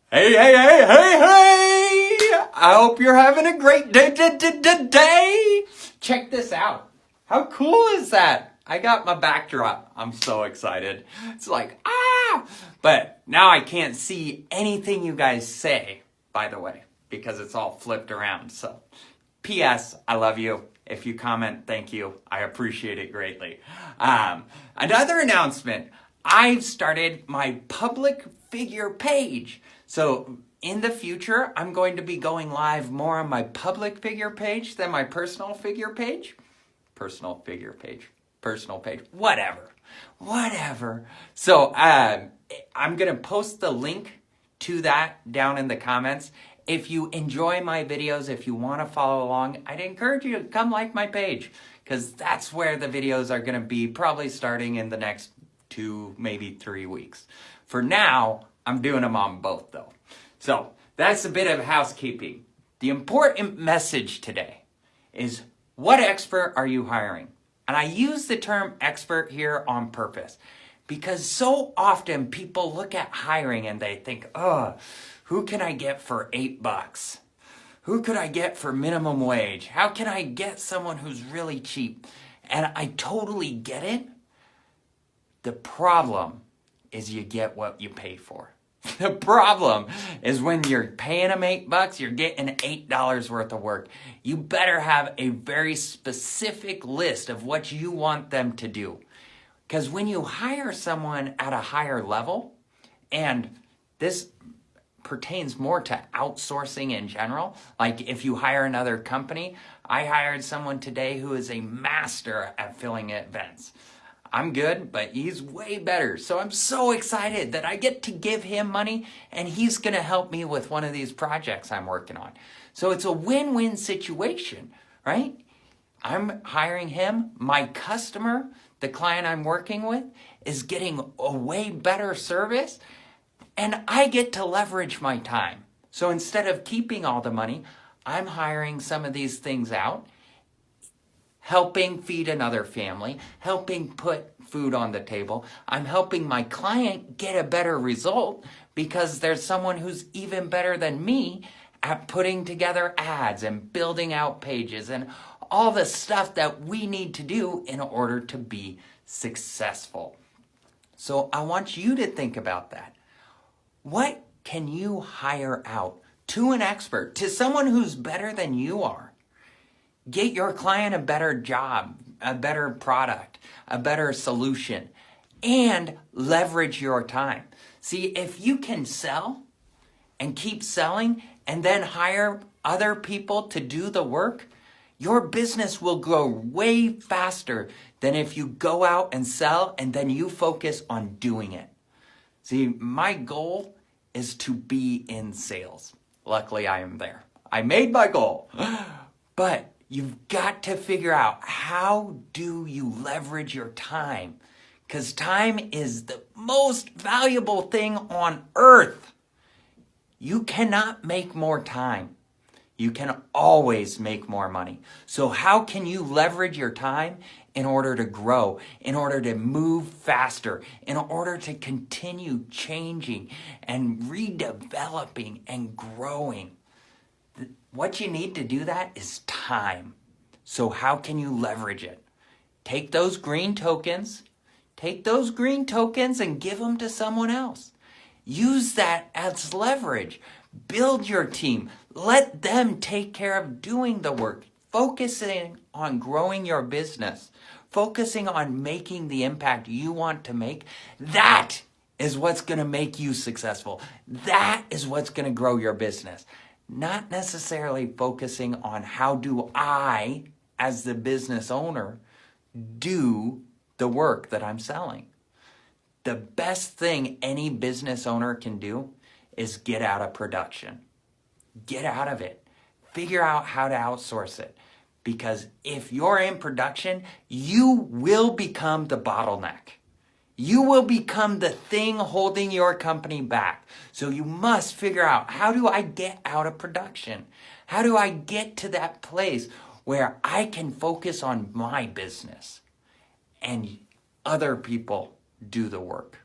Hey, hey, hey, hey, hey! I hope you're having a great day. Check this out. How cool is that? I got my backdrop. I'm so excited. It's like, ah! But now I can't see anything you guys say, by the way, because it's all flipped around. So, P.S. I love you. If you comment, thank you. I appreciate it greatly. Another announcement. I've started my public figure page. So in the future, I'm going to be going live more on my public figure page than my personal figure page. Personal figure page. Personal page. Whatever. So I'm going to post the link to that down in the comments. If you enjoy my videos, if you want to follow along, I'd encourage you to come like my page, because that's where the videos are going to be, probably starting in the next 2, maybe 3 weeks. For now, I'm doing them on both though. So that's a bit of housekeeping. The important message today is, what expert are you hiring? And I use the term expert here on purpose, because so often people look at hiring and they think, oh, who can I get for $8? Who could I get for minimum wage? How can I get someone who's really cheap? And I totally get it. The problem is you get what you pay for. The problem is when you're paying them $8, you're getting $8 worth of work. You better have a very specific list of what you want them to do. Because when you hire someone at a higher level, and this pertains more to outsourcing in general, like if you hire another company, I hired someone today who is a master at filling events. I'm good, but he's way better. So I'm so excited that I get to give him money and he's going to help me with one of these projects I'm working on. So it's a win-win situation, right? I'm hiring him. My customer, the client I'm working with, is getting a way better service, and I get to leverage my time. So instead of keeping all the money, I'm hiring some of these things out, helping feed another family, helping put food on the table. I'm helping my client get a better result because there's someone who's even better than me at putting together ads and building out pages and all the stuff that we need to do in order to be successful. So I want you to think about that. What can you hire out to an expert, to someone who's better than you are? Get your client a better job, a better product, a better solution, and leverage your time. See, if you can sell and keep selling and then hire other people to do the work, your business will grow way faster than if you go out and sell and then you focus on doing it. See, my goal is to be in sales. Luckily, I am there. I made my goal. But you've got to figure out, how do you leverage your time? Because time is the most valuable thing on earth. You cannot make more time. You can always make more money. So how can you leverage your time in order to grow, in order to move faster, in order to continue changing and redeveloping and growing? What you need to do that is time. So how can you leverage it? Take those green tokens and give them to someone else. Use that as leverage. Build your team. Let them take care of doing the work. Focusing on growing your business. Focusing on making the impact you want to make. That is what's going to make you successful. That is what's going to grow your business. Not necessarily focusing on, how do I, as the business owner, do the work that I'm selling. The best thing any business owner can do is get out of production. Get out of it. Figure out how to outsource it. Because if you're in production, you will become the bottleneck. You will become the thing holding your company back. So you must figure out, how do I get out of production? How do I get to that place where I can focus on my business and other people do the work?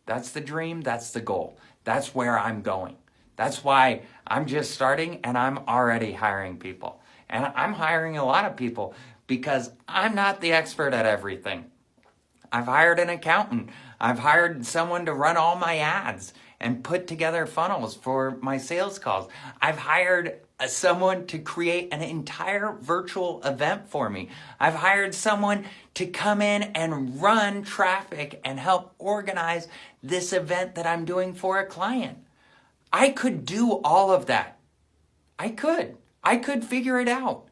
That's the dream. That's the goal. That's where I'm going. That's why I'm just starting and I'm already hiring people. And I'm hiring a lot of people because I'm not the expert at everything. I've hired an accountant. I've hired someone to run all my ads and put together funnels for my sales calls. I've hired someone to create an entire virtual event for me. I've hired someone to come in and run traffic and help organize this event that I'm doing for a client. I could do all of that. I could figure it out.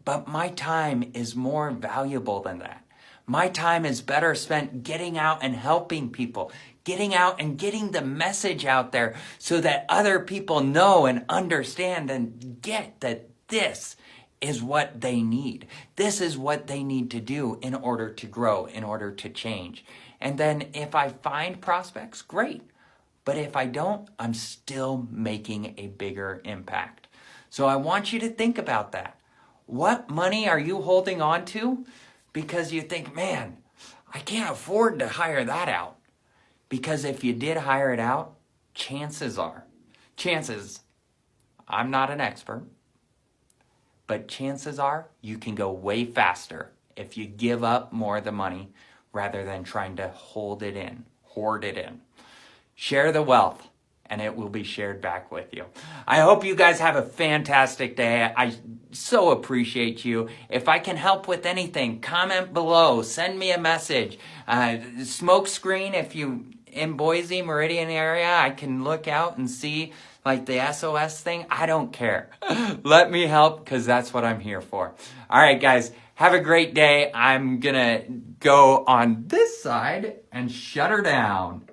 But my time is more valuable than that. My time is better spent getting out and helping people, getting out and getting the message out there so that other people know and understand and get that this is what they need. This is what they need to do in order to grow, in order to change. And then if I find prospects, great. But if I don't, I'm still making a bigger impact. So I want you to think about that. What money are you holding on to? Because you think, man, I can't afford to hire that out. Because if you did hire it out, chances, I'm not an expert, but chances are you can go way faster if you give up more of the money rather than trying to hoard it in. Share the wealth, and it will be shared back with you. I hope you guys have a fantastic day. I so appreciate you. If I can help with anything, comment below. Send me a message. Smoke screen, if you in Boise, Meridian area, I can look out and see like the SOS thing. I don't care. Let me help because that's what I'm here for. All right, guys, have a great day. I'm going to go on this side and shut her down.